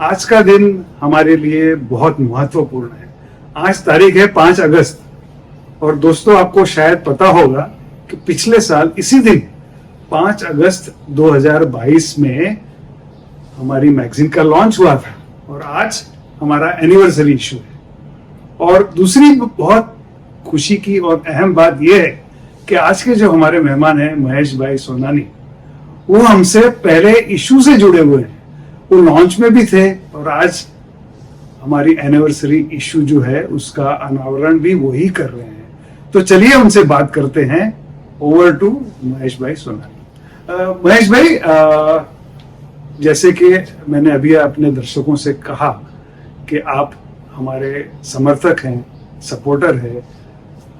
आज का दिन हमारे लिए बहुत महत्वपूर्ण है। आज तारीख है 5 अगस्त और दोस्तों आपको शायद पता होगा कि पिछले साल इसी दिन 5 अगस्त 2022 में हमारी मैगजीन का लॉन्च हुआ था और आज हमारा एनिवर्सरी इशू है। और दूसरी बहुत खुशी की और अहम बात यह है कि आज के जो हमारे मेहमान हैं महेश भाई सोनानी, वो हमसे पहले इशू से जुड़े हुए हैं, वो लॉन्च में भी थे और आज हमारी एनिवर्सरी इशू जो है उसका अनावरण भी वही कर रहे हैं। तो चलिए उनसे बात करते हैं। ओवर टू महेश भाई सोनानी। महेश भाई, जैसे कि मैंने अभी अपने दर्शकों से कहा कि आप हमारे समर्थक हैं, सपोर्टर है,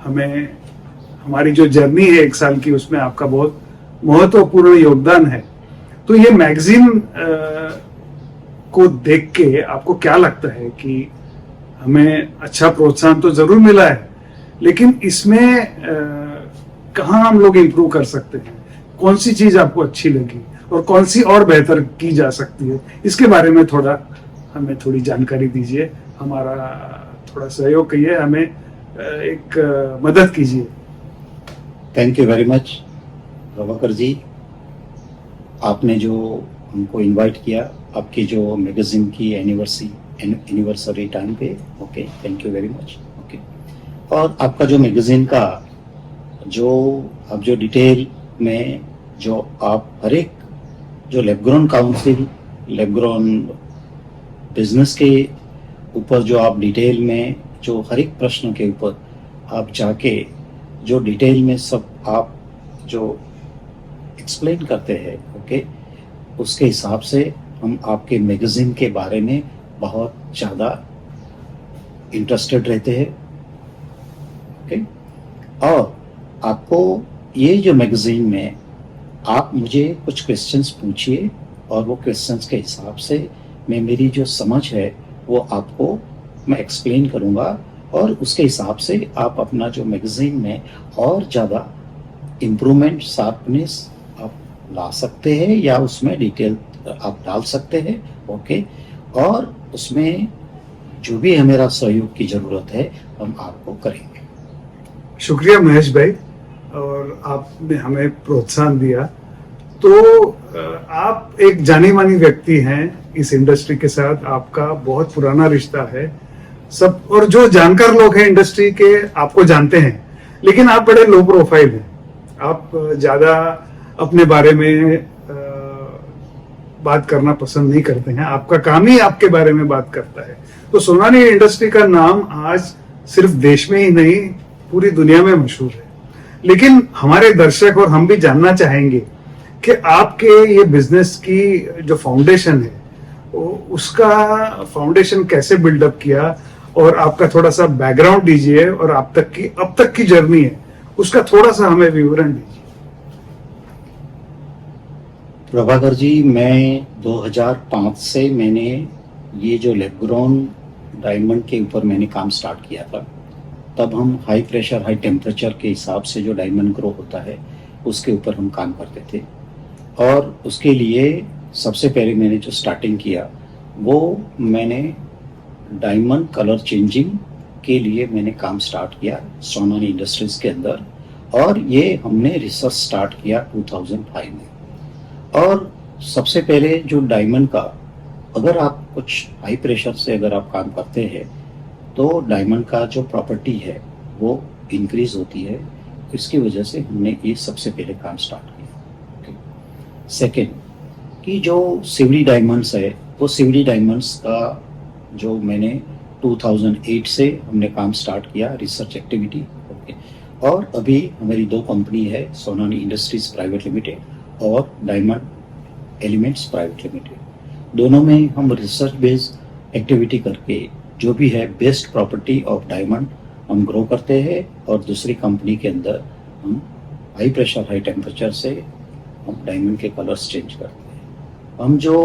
हमें हमारी जो जर्नी है 1 साल की उसमें आपका बहुत महत्वपूर्ण योगदान है। तो ये मैगजीन को देख के आपको क्या लगता है कि हमें अच्छा प्रोत्साहन तो जरूर मिला है, लेकिन इसमें कहाँ हम लोग इम्प्रूव कर सकते हैं? कौन सी चीज आपको अच्छी लगी और कौन सी और बेहतर की जा सकती है? इसके बारे में हमें थोड़ी जानकारी दीजिए, हमारा थोड़ा सहयोग कीजिए, हमें एक मदद कीजिए। Thank you very much Prabhakar ji, आपने जो हमको इनवाइट किया आपकी जो मैगजीन की एनिवर्सरी टाइम पे। Okay, thank you very much. Okay, और आपका जो मैगजीन का जो आप जो डिटेल में जो आप हर एक जो लैब-ग्रोन काउंसिल, लैब-ग्रोन बिजनेस के ऊपर जो आप डिटेल में जो हर एक प्रश्न के ऊपर आप जाके जो डिटेल में सब आप जो एक्सप्लेन करते हैं, ओके, उसके हिसाब से हम आपके मैगजीन के बारे में बहुत ज़्यादा इंटरेस्टेड रहते हैं। ओके, और आपको ये जो मैगजीन में आप मुझे कुछ क्वेश्चंस पूछिए और वो क्वेश्चंस के हिसाब से मैं मेरी जो समझ है वो आपको मैं एक्सप्लेन करूँगा और उसके हिसाब से आप अपना जो मैगजीन में और ज़्यादा इम्प्रूवमेंट, शार्पनेस आप ला सकते हैं या उसमें डिटेल आप डाल सकते हैं। ओके, और उसमें जो भी हमारा सहयोग की ज़रूरत है हम आपको करेंगे। शुक्रिया महेश भाई, और आपने हमें प्रोत्साहन दिया। तो आप एक जानी मानी व्यक्ति हैं इस इंडस्ट्री के साथ, आपका बहुत पुराना रिश्ता है सब, और जो जानकार लोग हैं इंडस्ट्री के आपको जानते हैं, लेकिन आप बड़े लो प्रोफाइल हैं। आप ज्यादा अपने बारे में बात करना पसंद नहीं करते हैं, आपका काम ही आपके बारे में बात करता है। तो सोनानी इंडस्ट्री का नाम आज सिर्फ देश में ही नहीं पूरी दुनिया में मशहूर है। लेकिन हमारे दर्शक और हम भी जानना चाहेंगे कि आपके ये बिजनेस की जो फाउंडेशन है उसका फाउंडेशन कैसे बिल्डअप किया, और आपका थोड़ा सा बैकग्राउंड दीजिए और अब तक की जर्नी है उसका थोड़ा सा हमें विवरण दीजिए। प्रभाकर जी, मैं 2005 से मैंने ये जो लैब-ग्रोन डायमंड के ऊपर मैंने काम स्टार्ट किया था। तब हम हाई प्रेशर हाई टेम्परेचर के हिसाब से जो डायमंड ग्रो होता है उसके ऊपर हम काम करते थे, और उसके लिए सबसे पहले मैंने जो स्टार्टिंग किया वो मैंने डायमंड कलर चेंजिंग के लिए मैंने काम स्टार्ट किया सोनानी इंडस्ट्रीज के अंदर, और ये हमने रिसर्च स्टार्ट किया 2005 में। और सबसे पहले जो डायमंड का, अगर आप कुछ हाई प्रेशर से अगर आप काम करते हैं तो डायमंड का जो प्रॉपर्टी है वो इंक्रीज होती है, इसकी वजह से हमने ये सबसे पहले काम स्टार्ट किया। सेकेंड, कि जो सीवीडी डायमंड्स है वो सीवीडी डायमंड्स का जो मैंने 2008 से हमने काम स्टार्ट किया रिसर्च एक्टिविटी। ओके, और अभी हमारी 2 कंपनी है, सोनानी इंडस्ट्रीज प्राइवेट लिमिटेड और डायमंड एलिमेंट्स प्राइवेट लिमिटेड। दोनों में हम रिसर्च बेस्ड एक्टिविटी करके जो भी है बेस्ट प्रॉपर्टी ऑफ डायमंड हम ग्रो करते हैं, और दूसरी कंपनी के अंदर हम हाई प्रेशर हाई टेम्परेचर से हम डायमंड के कलर्स चेंज करते हैं। हम जो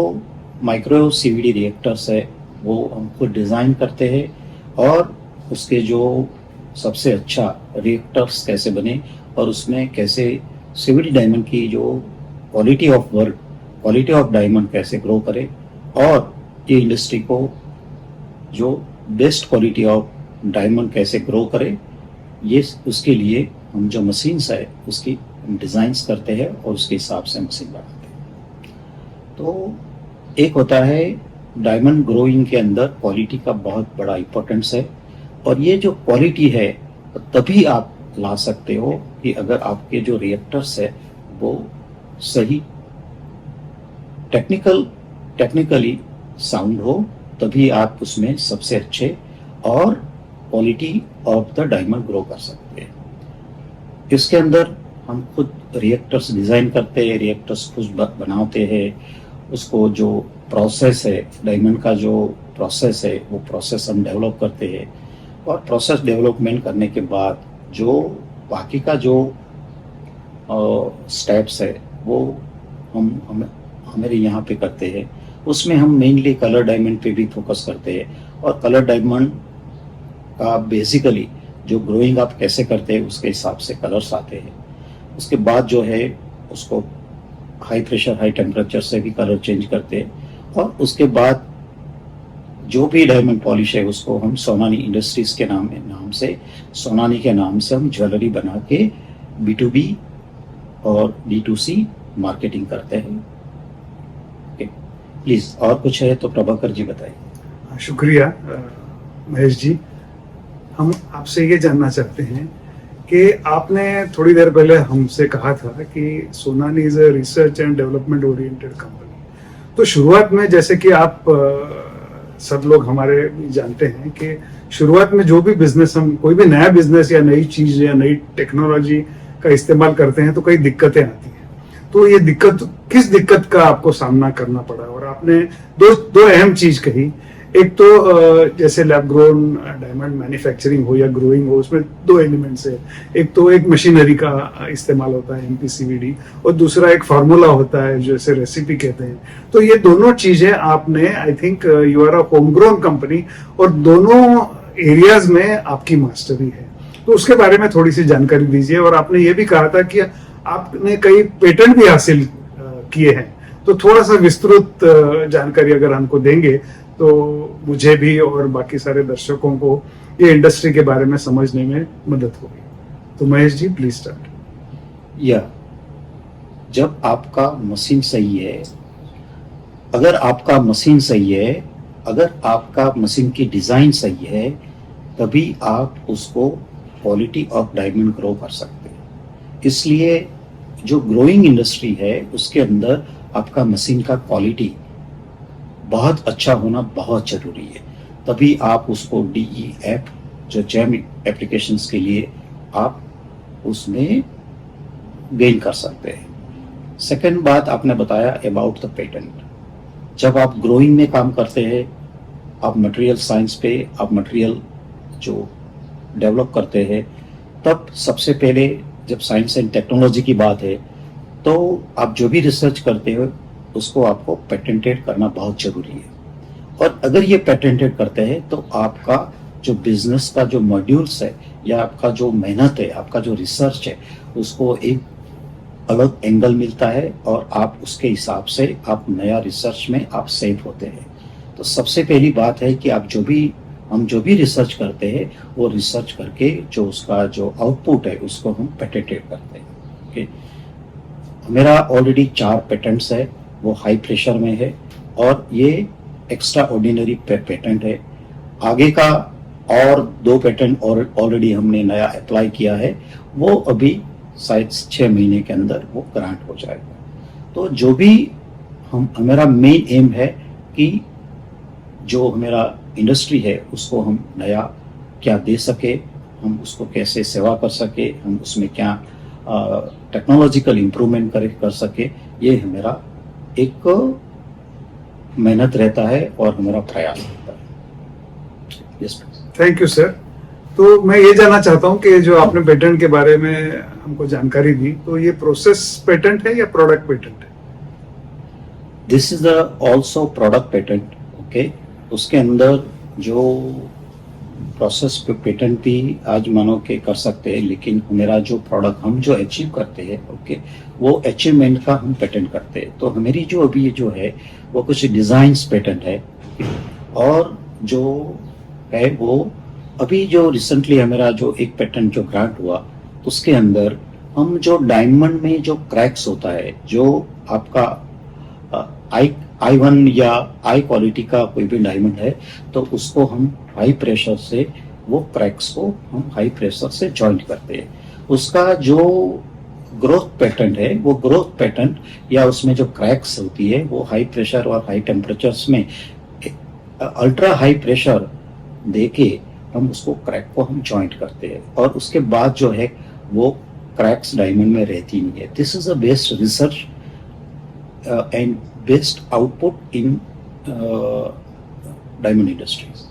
माइक्रो सीवीडी रिएक्टर्स है वो हम खुद डिज़ाइन करते हैं, और उसके जो सबसे अच्छा रिएक्टर्स कैसे बने और उसमें कैसे सीवीडी डायमंड की जो quality of work, quality of diamond कैसे ग्रो करे, और ये इंडस्ट्री को जो बेस्ट क्वालिटी ऑफ डायमंड कैसे ग्रो करे, ये उसके लिए हम जो मशीन्स है उसकी डिज़ाइंस करते हैं और उसके हिसाब से मशीन बनाते हैं। तो एक होता है डायमंड ग्रोइंग के अंदर क्वालिटी का बहुत बड़ा इम्पोर्टेंस है, और ये जो क्वालिटी है तभी आप ला सकते हो कि अगर आपके जो रिएक्टर्स है वो सही टेक्निकली साउंड हो, तभी आप उसमें सबसे अच्छे और quality of the diamond grow कर सकते हैं। इसके अंदर हम खुद रिएक्टर्स डिज़ाइन करते हैं, रिएक्टर्स खुद बनाते हैं, उसको जो प्रोसेस है डायमंड का जो प्रोसेस है वो प्रोसेस हम डेवलप करते हैं, और प्रोसेस डेवलपमेंट करने के बाद जो बाकी का जो स्टेप्स है वो हम हमारे यहाँ पे करते हैं। उसमें हम मेनली कलर डायमंड पे भी फोकस करते हैं, और कलर डायमंड का बेसिकली जो ग्रोइंग आप कैसे करते हैं उसके हिसाब से कलर्स आते हैं। उसके बाद जो है उसको हाई प्रेशर हाई टेम्परेचर से भी कलर चेंज करते हैं, और उसके बाद जो भी डायमंड पॉलिश है उसको हम सोनानी इंडस्ट्रीज के नाम से सोनानी के नाम से हम ज्वेलरी बना के B2B और D2C मार्केटिंग करते हैं। ओके, प्लीज और कुछ है तो प्रभाकर जी बताइए। शुक्रिया महेश जी। हम आपसे ये जानना चाहते हैं कि आपने थोड़ी देर पहले हमसे कहा था कि Sonani is a research and development oriented company. तो शुरुआत में जैसे कि आप सब लोग हमारे जानते हैं कि शुरुआत में जो भी बिजनेस, हम कोई भी नया बिजनेस या नई चीज या नई टेक्नोलॉजी का इस्तेमाल करते हैं तो कई दिक्कतें आती हैं। तो ये किस दिक्कत का आपको सामना करना पड़ा? और आपने दो अहम चीज कही। एक तो जैसे लैब ग्रोन डायमंड मैन्युफैक्चरिंग हो या ग्रोइंग हो, उसमें दो एलिमेंट्स है। एक तो एक मशीनरी का इस्तेमाल होता है MPCVD, और दूसरा एक फार्मूला होता है जैसे रेसिपी कहते हैं। तो ये दोनों चीजें आपने, I think you are a home grown company, और दोनों एरियाज में आपकी मास्टरी है। तो उसके बारे में थोड़ी सी जानकारी दीजिए। और आपने ये भी कहा था कि आपने कई पेटेंट भी हासिल किए हैं, तो थोड़ा सा विस्तृत जानकारी अगर हमको देंगे तो मुझे भी और बाकी सारे दर्शकों को ये इंडस्ट्री के बारे में समझने में मदद होगी। तो महेश जी प्लीज स्टार्ट। या जब आपका मशीन सही है, अगर आपका मशीन सही है, अगर आपका मशीन की डिजाइन सही है, तभी आप उसको क्वालिटी ऑफ डायमंड ग्रो कर सकते हैं। इसलिए जो ग्रोइंग इंडस्ट्री है उसके अंदर आपका मशीन का क्वालिटी बहुत अच्छा होना बहुत जरूरी है, तभी आप उसको DEF जो जेम एप्लीकेशंस के लिए आप उसमें गेन कर सकते हैं। सेकंड बात आपने बताया अबाउट द पेटेंट। जब आप ग्रोइंग में काम करते हैं, आप मटेरियल साइंस पे आप मटेरियल जो डेवलप करते हैं, तब सबसे पहले जब साइंस एंड टेक्नोलॉजी की बात है तो आप जो भी रिसर्च करते हो उसको आपको पेटेंटेड करना बहुत जरूरी है। और अगर ये पेटेंटेड करते हैं तो आपका जो बिजनेस का जो मॉड्यूल्स है या आपका जो मेहनत है, आपका जो रिसर्च है, उसको एक अलग एंगल मिलता है, और आप उसके हिसाब से आप नया रिसर्च में आप सेफ होते हैं। तो सबसे पहली बात है कि हम जो भी रिसर्च करते हैं वो रिसर्च करके जो उसका जो आउटपुट है उसको हम पेटेंटेड करते हैं। ओके, मेरा ऑलरेडी 4 पेटेंट्स है, वो हाई प्रेशर में है, और ये एक्स्ट्रा ऑर्डिनरी पेटेंट है। आगे का और 2 पेटेंट और ऑलरेडी हमने नया अप्लाई किया है, वो अभी शायद 6 महीने के अंदर वो ग्रांट हो जाएगा। तो जो भी हमारा मेन एम है कि जो हमारा इंडस्ट्री है उसको हम नया क्या दे सके, हम उसको कैसे सेवा कर सके, हम उसमें क्या टेक्नोलॉजिकल इम्प्रूवमेंट कर सके, ये हमारा एक मेहनत रहता है और हमारा प्रयास रहता है। Yes, thank you sir. तो मैं ये जानना चाहता हूँ कि जो आपने पेटेंट के बारे में हमको जानकारी दी, तो ये प्रोसेस पेटेंट है या प्रोडक्ट पेटेंट है? This is the also product patent. Okay, उसके अंदर जो प्रोसेस पे पेटेंट भी आज मानो के कर सकते हैं, लेकिन मेरा जो प्रोडक्ट हम जो अचीव करते हैं, ओके, वो अचीवमेंट का हम पेटेंट करते हैं। तो हमारी जो अभी जो है वो कुछ डिजाइंस पेटेंट है, और जो है वो अभी जो रिसेंटली हमारा जो एक पेटेंट जो ग्रांट हुआ उसके अंदर हम जो डायमंड में जो क्रैक्स होता है, जो आपका I1 या आई क्वालिटी का कोई भी डायमंड है, तो उसको हम हाई प्रेशर से वो क्रैक्स को हम हाई प्रेशर से जॉइंट करते हैं। उसका जो ग्रोथ पैटर्न है, वो ग्रोथ पैटर्न या उसमें जो क्रैक्स होती है वो हाई प्रेशर और हाई टेम्परेचर्स में अल्ट्रा हाई प्रेशर देके हम उसको क्रैक को हम जॉइंट करते हैं, और उसके बाद जो है वो क्रैक्स डायमंड में रहती नहीं है। This is a best research and best output in diamond industries.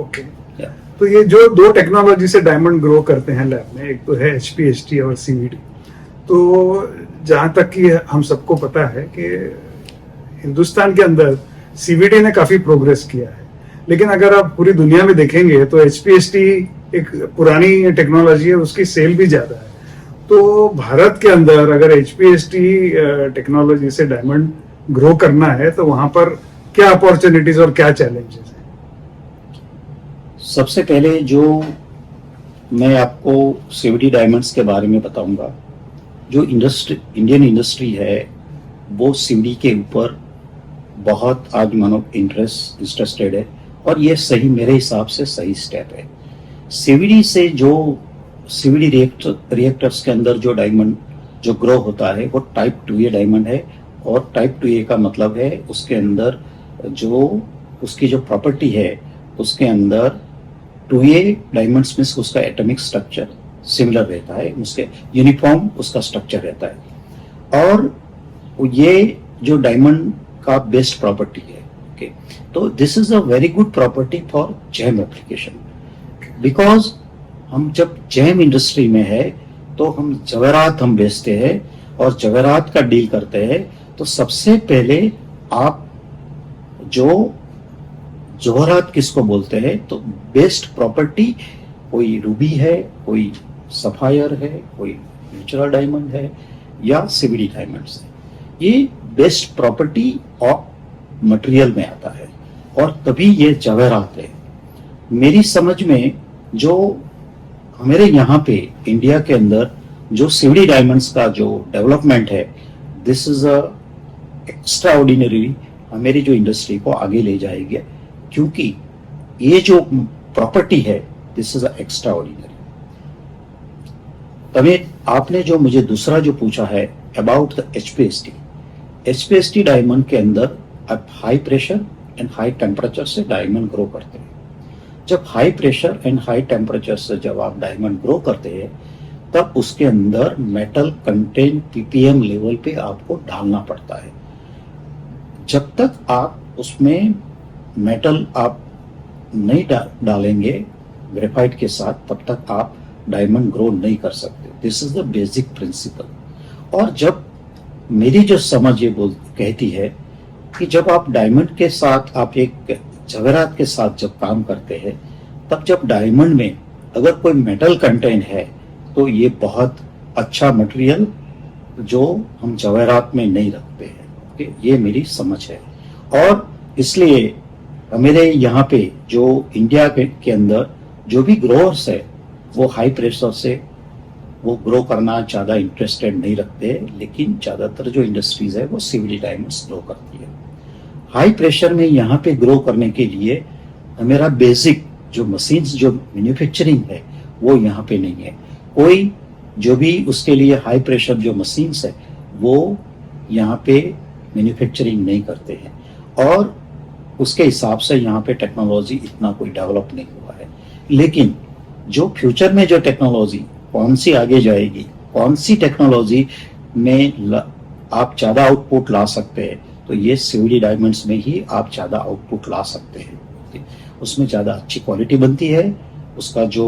Okay, तो ये जो दो टेक्नोलॉजी से डायमंड ग्रो करते हैं लैब में, एक तो है HPHT और CVD। तो जहां तक कि हम सबको पता है कि हिंदुस्तान के अंदर CVD ने काफी प्रोग्रेस किया है, लेकिन अगर आप पूरी दुनिया में देखेंगे तो HPHT एक पुरानी टेक्नोलॉजी है, उसकी सेल भी ज्यादा है। तो भारत के अंदर अगर HPHT टेक्नोलॉजी से डायमंड ग्रो करना है तो वहां पर क्या अपॉर्चुनिटीज और क्या चैलेंजेस हैं? सबसे पहले जो मैं आपको CVD डायमंड्स के बारे में बताऊंगा, जो इंडियन इंडस्ट्री है वो CVD के ऊपर बहुत आज मानो इंटरेस्टेड है, और ये सही, मेरे हिसाब से सही स्टेप है। CVD से जो CVD रिएक्टर्स के अंदर जो डायमंड जो ग्रो होता है वो टाइप 2A डायमंड है, और टाइप 2A का मतलब है उसके अंदर जो उसकी जो प्रॉपर्टी है उसके अंदर 2A डायमंड्स में उसका एटॉमिक स्ट्रक्चर सिमिलर रहता है, उसके यूनिफॉर्म उसका स्ट्रक्चर रहता है, और ये जो डायमंड का बेस्ट प्रॉपर्टी है। ओके, तो this is a very good property for jam application, because हम जब जैम इंडस्ट्री में है तो हम जवेरात हम बेचते हैं और जवेरात का डील करते हैं, तो सबसे पहले आप जो जवाहरात किसको बोलते हैं, तो बेस्ट प्रॉपर्टी कोई रूबी है, कोई सफायर है, कोई नेचुरल डायमंड है या CVD डायमंड्स है, ये बेस्ट प्रॉपर्टी ऑफ मटेरियल में आता है, और तभी ये जवाहरात है। मेरी समझ में जो हमारे यहाँ पे इंडिया के अंदर जो CVD डायमंड्स का जो डेवलपमेंट है, दिस इज अ एक्स्ट्राऑर्डिनरी, हमारी जो इंडस्ट्री को आगे ले जाएगी, क्योंकि ये जो प्रॉपर्टी है दिस इज अ एक्स्ट्राऑर्डिनरी। तभी आपने जो मुझे दूसरा जो पूछा है अबाउट द HPHT डायमंड के अंदर आप high pressure and high temperature से डायमंड ग्रो करते हैं। जब high pressure and high temperature से जब आप डायमंड ग्रो करते हैं तब उसके अंदर मेटल कंटेंट PPM लेवल पे आपको डालना पड़ता है। जब तक आप उसमें मेटल आप नहीं डालेंगे ग्रेफाइट के साथ, तब तक आप डायमंड ग्रो नहीं कर सकते। This is the basic principle. और जब मेरी जो समझ ये कहती है कि जब आप डायमंड के साथ आप एक जवेरात के साथ जब काम करते हैं, तब जब डायमंड में अगर कोई मेटल कंटेंट है तो ये बहुत अच्छा मटेरियल जो हम जवेरात में नहीं रखते हैं। ओके, ये मेरी समझ है, और इसलिए मेरे यहाँ पे जो इंडिया के अंदर जो भी ग्रोअर्स है वो हाई प्रेशर से वो ग्रो करना ज़्यादा इंटरेस्टेड नहीं रखते हैं, लेकिन ज़्यादातर जो इंडस्ट्रीज है वो CVD डायमंड्स ग्रो करती है। हाई प्रेशर में यहाँ पे ग्रो करने के लिए मेरा बेसिक जो मशीन्स जो मैन्युफैक्चरिंग है वो यहाँ पे नहीं है। कोई जो भी उसके लिए हाई प्रेशर जो मशीन्स है वो यहाँ पे मैन्युफैक्चरिंग नहीं करते हैं, और उसके हिसाब से यहाँ पे टेक्नोलॉजी इतना कोई डेवलप नहीं हुआ है। लेकिन जो फ्यूचर में जो टेक्नोलॉजी कौन सी आगे जाएगी, कौन सी टेक्नोलॉजी में आप ज़्यादा आउटपुट ला सकते हैं, तो ये CVD डायमंड्स में ही आप ज़्यादा आउटपुट ला सकते हैं। उसमें ज़्यादा अच्छी क्वालिटी बनती है, उसका जो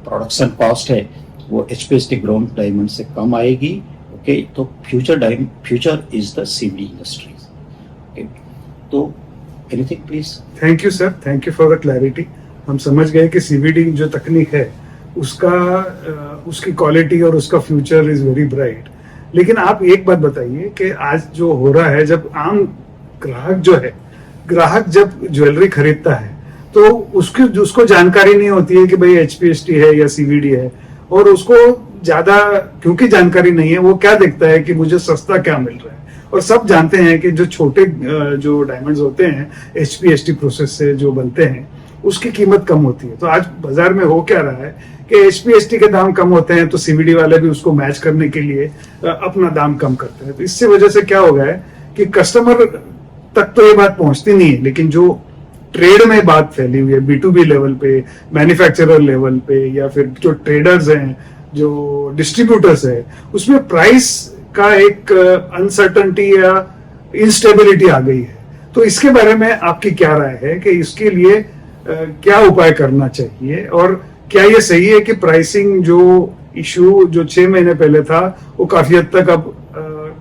प्रोडक्शन कॉस्ट है वो HPHT ग्रोन डायमंड से कम आएगी। ओके, तो future is the CVD industries. Okay, तो anything please. Thank you sir, thank you for the clarity. हम समझ गए कि CVD जो तकनीक है उसकी क्वालिटी और उसका फ्यूचर इज वेरी ब्राइट। लेकिन आप एक बात बताइए कि आज जो हो रहा है, जब आम ग्राहक जो है ग्राहक जब ज्वेलरी खरीदता है तो उसको जानकारी नहीं होती है कि भाई एचपीएसटी है या सीवीडी है, और उसको ज्यादा क्योंकि जानकारी नहीं है वो क्या देखता है कि मुझे सस्ता क्या मिल रहा है। और सब जानते हैं कि जो छोटे जो डायमंड्स होते हैं एचपीएसटी प्रोसेस से जो बनते हैं उसकी कीमत कम होती है। तो आज बाजार में हो क्या रहा है कि एचपीएसटी के दाम कम होते हैं तो सीवीडी वाले भी उसको मैच करने के लिए अपना दाम कम करते हैं। तो इससे वजह से क्या हो गया है कि कस्टमर तक तो ये बात पहुंचती नहीं है, लेकिन जो ट्रेड में बात फैली हुई है B2B लेवल पे, मैन्युफैक्चरर लेवल पे, या फिर जो ट्रेडर्स हैं, जो डिस्ट्रीब्यूटर्स है, उसमें प्राइस का एक अनसर्टनिटी या इंस्टेबिलिटी आ गई है। तो इसके बारे में आपकी क्या राय है कि इसके लिए क्या उपाय करना चाहिए, और क्या ये सही है कि प्राइसिंग जो इशू जो 6 महीने पहले था वो काफी हद तक अब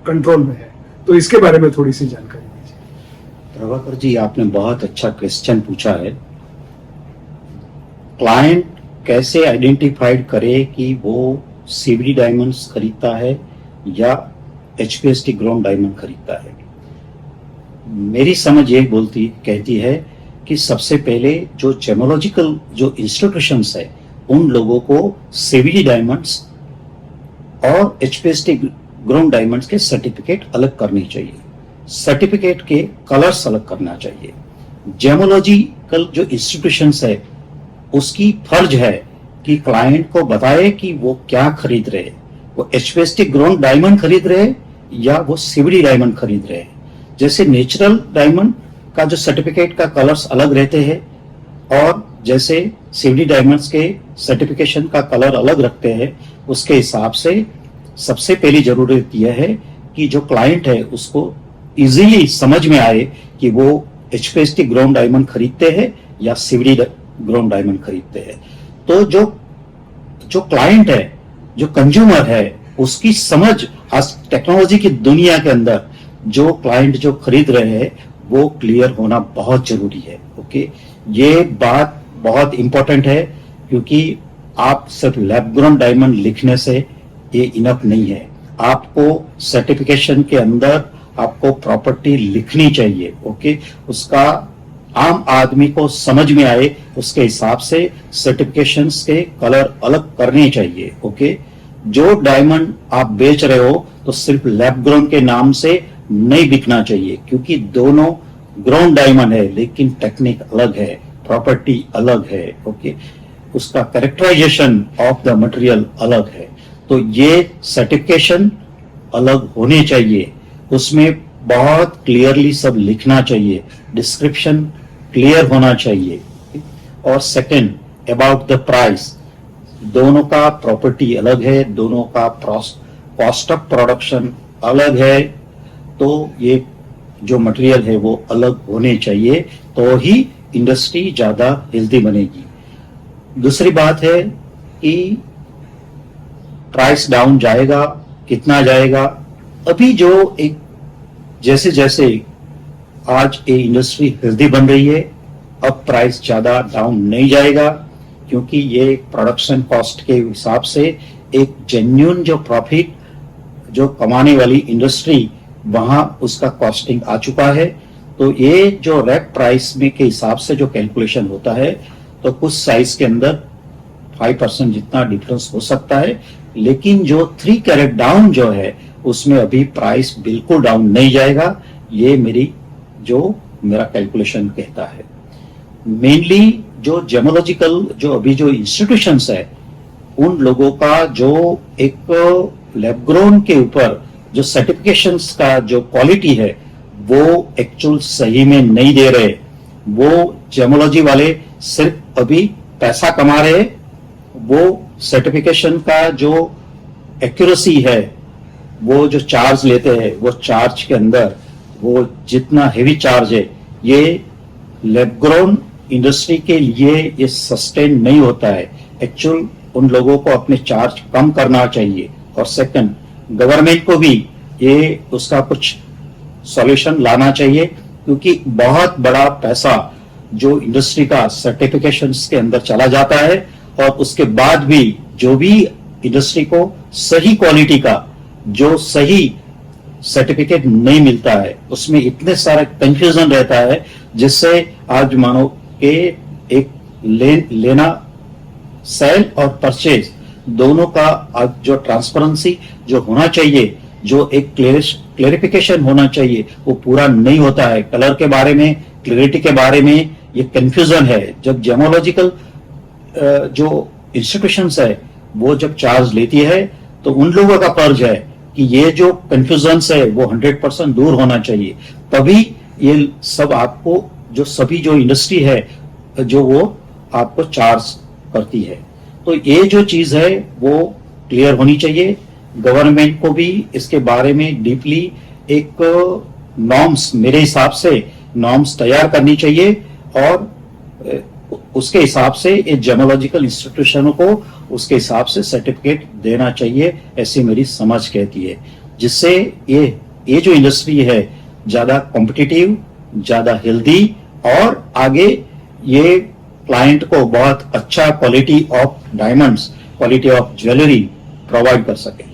कंट्रोल में है? तो इसके बारे में थोड़ी सी जानकारी दीजिए। प्रभाकर जी, आपने बहुत अच्छा क्वेश्चन पूछा है। क्लाइंट कैसे आइडेंटिफाइड करे कि वो सीवीडी डायमंड्स खरीदता है या एचपीएसटी ग्रोन डायमंड खरीदता है? मेरी समझ ये कहती है कि सबसे पहले जो जेमोलॉजिकल जो इंस्टीट्यूशंस है उन लोगों को सीवीडी डायमंड्स और एचपीएसटी ग्रोन डायमंड्स के सर्टिफिकेट अलग करने चाहिए, सर्टिफिकेट के कलर्स अलग करना चाहिए। जेमोलॉजिकल जो इंस्टीट्यूशंस है उसकी फर्ज है कि क्लाइंट को बताए कि वो क्या खरीद रहे हैं, वो एचपीएसटी ग्रोन डायमंड खरीद रहे हैं या वो सीवीडी डायमंड खरीद रहे हैं। जैसे नेचुरल डायमंड का जो सर्टिफिकेट का कलर्स अलग रहते हैं और जैसे सीवीडी डायमंड्स के सर्टिफिकेशन का कलर अलग रखते हैं, उसके हिसाब से सबसे पहली जरूरत यह है कि जो क्लाइंट है उसको इजीली समझ में आए कि वो एचपीएसटी ग्रोन डायमंड खरीदते हैं या सीवीडी ग्रोन डायमंड खरीदते हैं। तो जो क्लाइंट है, जो कंज्यूमर है, उसकी समझ आज टेक्नोलॉजी की दुनिया के अंदर जो क्लाइंट जो खरीद रहे हैं वो क्लियर होना बहुत जरूरी है। ओके, ये बात बहुत इंपॉर्टेंट है क्योंकि आप सिर्फ लैब ग्रोन डायमंड लिखने से ये इनफ नहीं है। आपको सर्टिफिकेशन के अंदर आपको प्रॉपर्टी लिखनी चाहिए। ओके, उसका आम आदमी को समझ में आए, उसके हिसाब से सर्टिफिकेशंस के कलर अलग करने चाहिए। ओके, जो डायमंड आप बेच रहे हो तो सिर्फ लैब ग्रोन के नाम से नहीं बिकना चाहिए, क्योंकि दोनों ग्रोन डायमंड है लेकिन टेक्निक अलग है, प्रॉपर्टी अलग है। ओके, उसका कैरेक्टराइजेशन ऑफ द मटेरियल अलग है। तो ये सर्टिफिकेशन अलग होने चाहिए, उसमें बहुत क्लियरली सब लिखना चाहिए, डिस्क्रिप्शन क्लियर होना चाहिए। और सेकंड, अबाउट द प्राइस, दोनों का प्रॉपर्टी अलग है, दोनों का कॉस्ट ऑफ प्रोडक्शन अलग है, तो ये जो मटेरियल है वो अलग होने चाहिए, तो ही इंडस्ट्री ज्यादा हेल्दी बनेगी। दूसरी बात है कि प्राइस डाउन जाएगा, कितना जाएगा? अभी जो एक जैसे जैसे आज ये इंडस्ट्री हेल्दी बन रही है, अब प्राइस ज्यादा डाउन नहीं जाएगा, क्योंकि ये प्रोडक्शन कॉस्ट के हिसाब से एक जेन्युइन जो प्रॉफिट जो कमाने वाली इंडस्ट्री वहां उसका कॉस्टिंग आ चुका है। तो ये जो रैक प्राइस में के हिसाब से जो कैलकुलेशन होता है, तो कुछ साइज के अंदर 5% जितना डिफरेंस हो सकता है, लेकिन जो 3 कैरेट डाउन जो है उसमें अभी प्राइस बिल्कुल डाउन नहीं जाएगा। ये मेरा कैलकुलेशन कहता है। मेनली जो जेमोलॉजिकल जो अभी जो इंस्टीट्यूशंस है उन लोगों का जो एक लैब ग्रोन के ऊपर जो सर्टिफिकेशंस का जो क्वालिटी है वो एक्चुअल सही में नहीं दे रहे। वो जेमोलॉजी वाले सिर्फ अभी पैसा कमा रहे, वो सर्टिफिकेशन का जो एक्यूरेसी है, वो जो चार्ज लेते हैं, वो चार्ज के अंदर वो जितना हेवी चार्ज है, ये लैब ग्रोन इंडस्ट्री के लिए ये सस्टेन नहीं होता है। एक्चुअल उन लोगों को अपने चार्ज कम करना चाहिए। और सेकंड, गवर्नमेंट को भी ये उसका कुछ सॉल्यूशन लाना चाहिए, क्योंकि बहुत बड़ा पैसा जो इंडस्ट्री का सर्टिफिकेशंस के अंदर चला जाता है, और उसके बाद भी जो भी इंडस्ट्री को सही क्वालिटी का जो सही सर्टिफिकेट नहीं मिलता है, उसमें इतने सारे कंफ्यूजन रहता है, जिससे आज मानो कि एक लेना सेल और परचेज दोनों का आज जो ट्रांसपेरेंसी जो होना चाहिए, जो एक क्लेरिफिकेशन होना चाहिए, वो पूरा नहीं होता है। कलर के बारे में, क्लैरिटी के बारे में ये कंफ्यूजन है। जब जेमोलॉजिकल जो इंस्टीट्यूशंस है वो जब चार्ज लेती है, तो उन लोगों का फर्ज है कि ये जो कंफ्यूजन है वो 100% दूर होना चाहिए। तभी ये सब आपको जो सभी जो इंडस्ट्री है जो वो आपको चार्ज करती है। तो ये जो चीज है वो क्लियर होनी चाहिए। गवर्नमेंट को भी इसके बारे में डीपली एक नॉर्म्स, मेरे हिसाब से नॉर्म्स तैयार करनी चाहिए, और उसके हिसाब से ये जेमोलॉजिकल इंस्टीट्यूशनों को उसके हिसाब से सर्टिफिकेट देना चाहिए, ऐसी मेरी समझ कहती है। जिससे ये जो इंडस्ट्री है ज्यादा कॉम्पिटिटिव, ज्यादा हेल्दी, और आगे ये क्लाइंट को बहुत अच्छा quality of diamonds, quality of jewellery provide कर सके।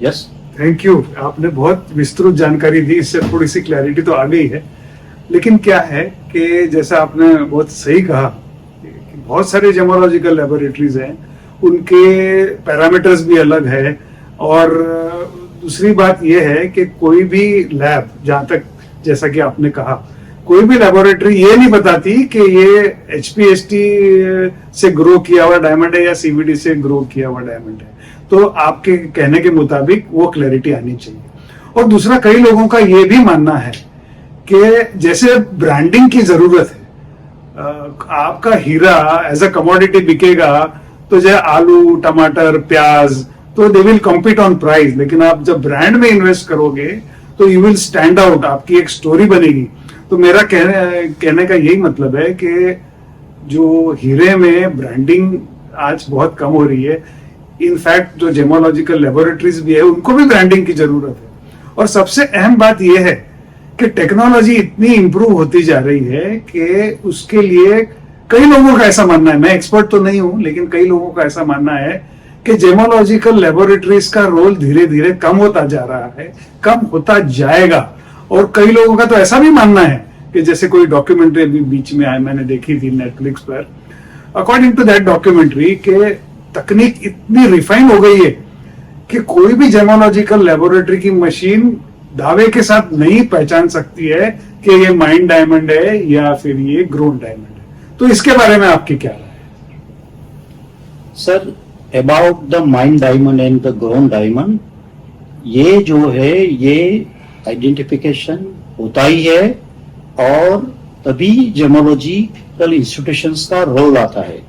Yes, thank you. आपने बहुत विस्तृत जानकारी दी, इससे थोड़ी सी क्लैरिटी तो आ गई है। लेकिन क्या है कि जैसा आपने बहुत सही कहा कि बहुत सारे जेमोलॉजिकल लेबोरेटरीज हैं, उनके पैरामीटर्स भी अलग है। और दूसरी बात यह है कि कोई भी लैब, जहां तक जैसा कि आपने कहा, कोई भी लेबोरेटरी ये नहीं बताती कि ये HPST से ग्रो किया हुआ डायमंड है या CVD से ग्रो किया हुआ डायमंड है। तो आपके कहने के मुताबिक वो क्लैरिटी आनी चाहिए। और दूसरा, कई लोगों का ये भी मानना है कि जैसे ब्रांडिंग की जरूरत है, आपका हीरा एज अ कमोडिटी बिकेगा तो जैसे आलू, टमाटर, प्याज, तो they will compete on price. लेकिन आप जब ब्रांड में इन्वेस्ट करोगे तो यू विल स्टैंड आउट, आपकी एक स्टोरी बनेगी। तो मेरा कहने का यही मतलब है कि जो हीरे में ब्रांडिंग आज बहुत कम हो रही है। इनफैक्ट जो जेमोलॉजिकल लेबोरेटरीज भी है उनको भी ब्रांडिंग की जरूरत है। और सबसे अहम बात यह है कि टेक्नोलॉजी इतनी इंप्रूव होती जा रही है कि उसके लिए कई लोगों का ऐसा मानना है, मैं एक्सपर्ट तो नहीं हूं, लेकिन कई लोगों का ऐसा मानना है कि जेमोलॉजिकल लेबोरेटरीज का रोल धीरे धीरे कम होता जा रहा है, कम होता जाएगा। और कई लोगों का तो ऐसा भी मानना है कि जैसे कोई डॉक्यूमेंट्री अभी बीच में आई, मैंने देखी थी नेटफ्लिक्स पर, अकॉर्डिंग टू दैट डॉक्यूमेंट्री, के तकनीक इतनी रिफाइन हो गई है कि कोई भी जेमोलॉजिकल लेबोरेटरी की मशीन दावे के साथ नहीं पहचान सकती है कि ये माइन डायमंड है या फिर ये ग्रोन डायमंड है। तो इसके बारे में आपकी क्या राय है? Sir, about the mine diamond and the grown diamond, ये जो है ये आइडेंटिफिकेशन होता ही है, और तभी जेमोलॉजिकल इंस्टीट्यूशंस का रोल आता है।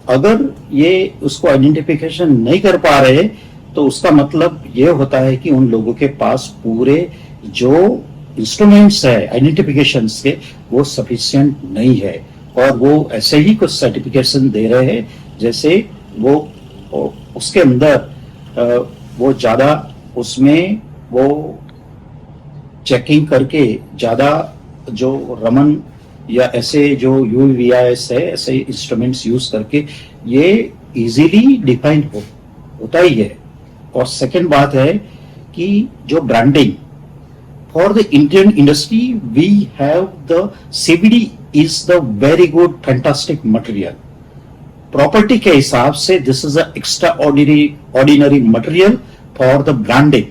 अगर ये उसको आइडेंटिफिकेशन नहीं कर पा रहे तो उसका मतलब ये होता है कि उन लोगों के पास पूरे जो इंस्ट्रूमेंट्स है आइडेंटिफिकेशन के वो सफिशिएंट नहीं है, और वो ऐसे ही कुछ सर्टिफिकेशन दे रहे हैं जैसे वो उसके अंदर वो ज्यादा उसमें वो चेकिंग करके ज्यादा जो रमन या ऐसे जो UVIS है, ऐसे इंस्ट्रूमेंट्स यूज करके ये इजीली डिफाइन होता ही है। और सेकंड बात है कि जो branding for the Indian industry, we have the CVD is the very good fantastic material. Property के हिसाब से this is a extraordinary material for the branding.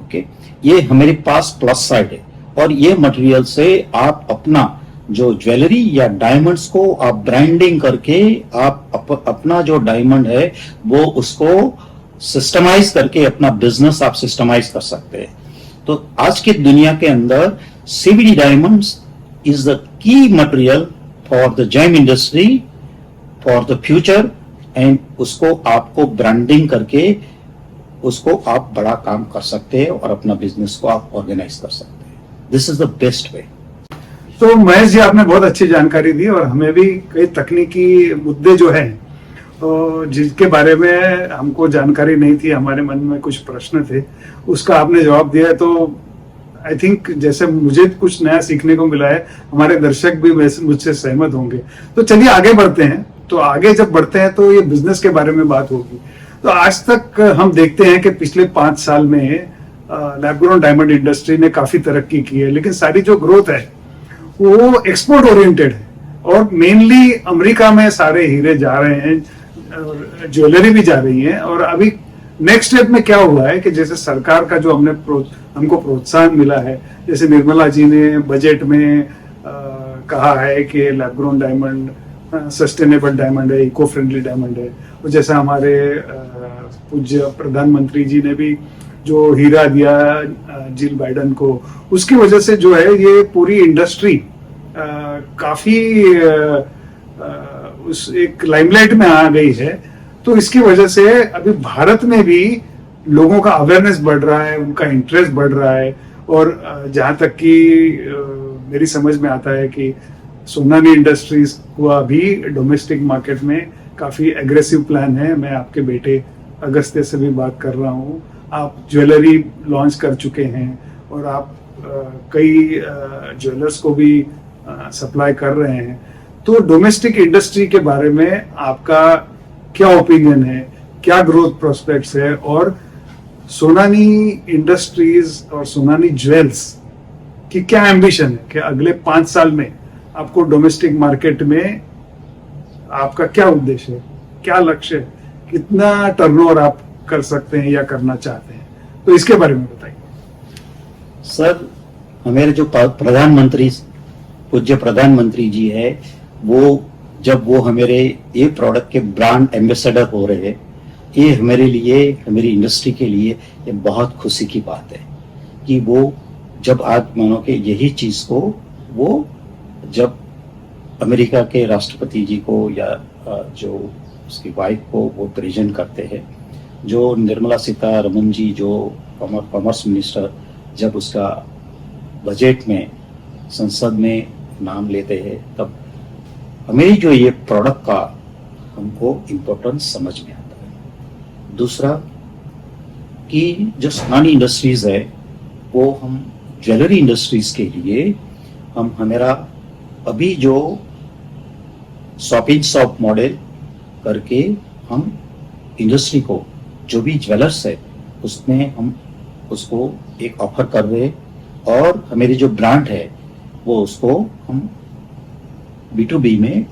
Okay, ये हमारे पास प्लस साइड है। और ये मटेरियल से आप अपना जो ज्वेलरी या डायमंड्स को आप ब्रांडिंग करके आप अपना जो डायमंड है वो उसको सिस्टमाइज करके अपना बिजनेस आप सिस्टमाइज कर सकते हैं। तो आज की दुनिया के अंदर CVD diamonds is the key material for the gem industry for the future, and उसको आपको ब्रांडिंग करके उसको आप बड़ा काम कर सकते हैं और अपना बिजनेस को आप ऑर्गेनाइज कर सकते हैं। This is the best way. तो महेश जी, आपने बहुत अच्छी जानकारी दी, और हमें भी कई तकनीकी मुद्दे जो हैं तो जिसके बारे में हमको जानकारी नहीं थी, हमारे मन में कुछ प्रश्न थे, उसका आपने जवाब दिया है। तो आई थिंक जैसे मुझे कुछ नया सीखने को मिला है, हमारे दर्शक भी मुझसे सहमत होंगे। तो चलिए आगे बढ़ते हैं। तो आगे जब बढ़ते हैं तो ये बिजनेस के बारे में बात होगी। तो आज तक हम देखते हैं कि पिछले 5 साल में लैब ग्रोन डायमंड इंडस्ट्री ने काफी तरक्की की है, लेकिन सारी जो ग्रोथ है वो एक्सपोर्ट ओरिएंटेड है और मेनली अमेरिका में सारे हीरे जा रहे हैं, ज्वेलरी भी जा रही है। और अभी नेक्स्ट स्टेप में क्या हुआ है कि जैसे सरकार का जो हमको प्रोत्साहन मिला है, जैसे निर्मला जी ने बजट में कहा है कि lab grown diamond sustainable diamond है, इको फ्रेंडली डायमंड है, और जैसा हमारे पूज्य प्रधानमंत्री जी ने भी जो हीरा दिया जिल बाइडन को, उसकी वजह से जो है ये पूरी इंडस्ट्री काफी उस एक लाइमलाइट में आ गई है। तो इसकी वजह से अभी भारत में भी लोगों का अवेयरनेस बढ़ रहा है, उनका इंटरेस्ट बढ़ रहा है। और जहां तक कि मेरी समझ में आता है कि सोनानी इंडस्ट्रीज को भी डोमेस्टिक मार्केट में काफी एग्रेसिव प्लान है। मैं आपके बेटे अगस्त्य से भी बात कर रहा हूँ, आप ज्वेलरी लॉन्च कर चुके हैं और आप कई ज्वेलर्स को भी सप्लाई कर रहे हैं। तो डोमेस्टिक इंडस्ट्री के बारे में आपका क्या ओपिनियन है, क्या ग्रोथ प्रोस्पेक्ट्स है, और सोनानी इंडस्ट्रीज और सोनानी ज्वेल्स की क्या एम्बिशन है कि अगले 5 साल में आपको डोमेस्टिक मार्केट में आपका क्या उद्देश्य है, क्या लक्ष्य है, कितना टर्नओवर आप कर सकते हैं या करना चाहते हैं, तो इसके बारे में बताइए। सर, हमारे जो प्रधानमंत्री पूज्य प्रधानमंत्री जी है, वो जब वो हमारे ये प्रोडक्ट के ब्रांड एम्बेसडर हो रहे हैं, ये हमारे लिए, हमारी इंडस्ट्री के लिए ये बहुत खुशी की बात है कि वो जब आज मानो कि यही चीज को वो जब अमेरिका के राष्ट्रपति जी को या जो उसकी वाइफ को वो प्रेजेंट करते हैं, जो निर्मला सीतारमण जी जो कॉमर्स मिनिस्टर जब उसका बजट में संसद में नाम लेते हैं, तब हमें जो ये प्रोडक्ट का हमको इम्पोर्टेंस समझ में आता है। दूसरा कि जो सोनानी इंडस्ट्रीज है वो हम ज्वेलरी इंडस्ट्रीज के लिए हम हमारा अभी जो शॉप इन शॉप मॉडल करके हम इंडस्ट्री को जो भी ज्वेलर्स है उसमें हम उसको एक ऑफर कर रहे हैं, और हमारी जो ब्रांड है वो उसको हम B2B में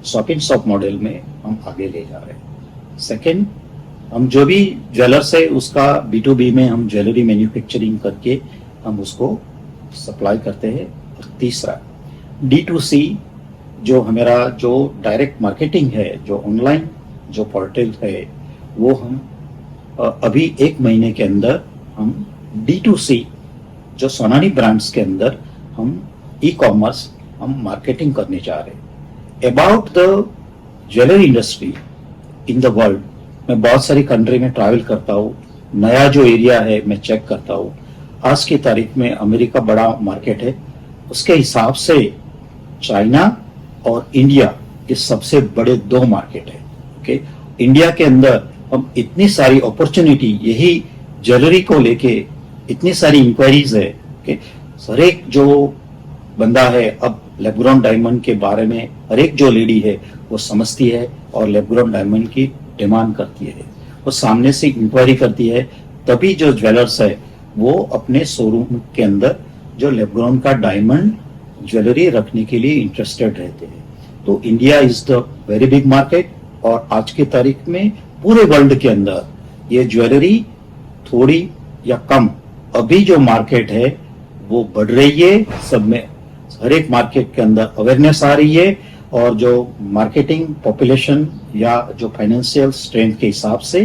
शॉप इन शॉप मॉडल में हम आगे ले जा रहे हैं। सेकंड, हम जो भी ज्वेलर्स है उसका B2B में हम ज्वेलरी मैन्युफैक्चरिंग करके हम उसको सप्लाई करते हैं। और तीसरा D2C जो हमारा जो डायरेक्ट मार्केटिंग है, जो ऑनलाइन जो पोर्टल है, वो हम अभी 1 महीने के अंदर हम D2C जो सोनानी ब्रांड्स के अंदर हम ई-कॉमर्स हम मार्केटिंग करने जा रहे हैं। About the jewellery industry in the world, मैं बहुत सारी कंट्री में ट्रैवल करता हूँ, नया जो एरिया है मैं चेक करता हूँ। आज की तारीख में अमेरिका बड़ा मार्केट है, उसके हिसाब से चाइना और इंडिया ये सबसे बड़े 2 मार्केट है। ओके, इंडिया के अंदर हम इतनी सारी अपॉर्चुनिटी, यही ज्वेलरी को लेके इतनी सारी इंक्वायरीज है कि हर एक जो बंदा है अब लैब ग्रोन डायमंड के बारे में, हर एक जो लेडी है वो समझती है और लैब ग्रोन डायमंड की डिमांड करती है, वो सामने से इंक्वायरी करती है, तभी जो ज्वेलर्स है वो अपने शोरूम के अंदर जो लैब ग्रोन का डायमंड ज्वेलरी रखने के लिए इंटरेस्टेड रहते हैं। तो India is the very big market, और आज की तारीख में पूरे वर्ल्ड के अंदर ये ज्वेलरी थोड़ी या कम अभी जो मार्केट है वो बढ़ रही है। सब में हर एक मार्केट के अंदर अवेयरनेस आ रही है, और जो मार्केटिंग पॉपुलेशन या जो फाइनेंशियल स्ट्रेंथ के हिसाब से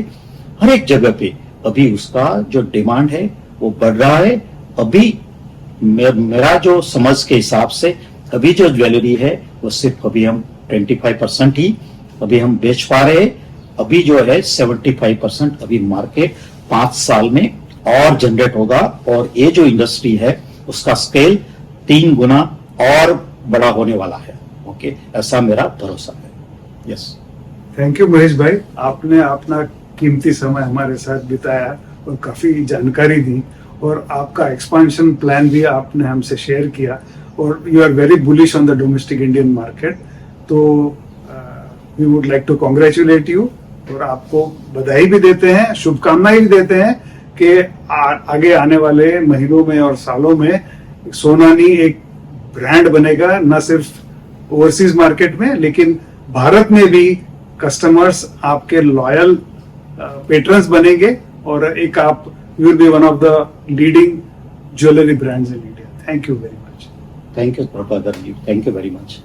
हर एक जगह पे अभी उसका जो डिमांड है वो बढ़ रहा है। अभी मेरा जो समझ के हिसाब से अभी जो ज्वेलरी है वो सिर्फ अभी हम 25% ही अभी हम बेच पा रहे हैं। अभी जो है 75% अभी मार्केट 5 साल में और जनरेट होगा, और ये जो इंडस्ट्री है उसका स्केल 3 गुना और बड़ा होने वाला है। ओके, ऐसा मेरा भरोसा है। यस, थैंक यू महेश भाई, आपने अपना कीमती समय हमारे साथ बिताया और काफी जानकारी दी, और आपका एक्सपांशन प्लान भी आपने हमसे शेयर किया, और you are very bullish on the domestic Indian market. तो we would like to congratulate you, और आपको बधाई भी देते हैं, शुभकामनाएं भी देते हैं कि आगे आने वाले महीनों में और सालों में सोनानी एक ब्रांड बनेगा, न सिर्फ ओवरसीज मार्केट में लेकिन भारत में भी कस्टमर्स आपके लॉयल पेट्रन्स बनेंगे और एक आप you will be one of the leading jewellery brands in India. Thank you very much. Thank you Prabhakar ji, thank you very much.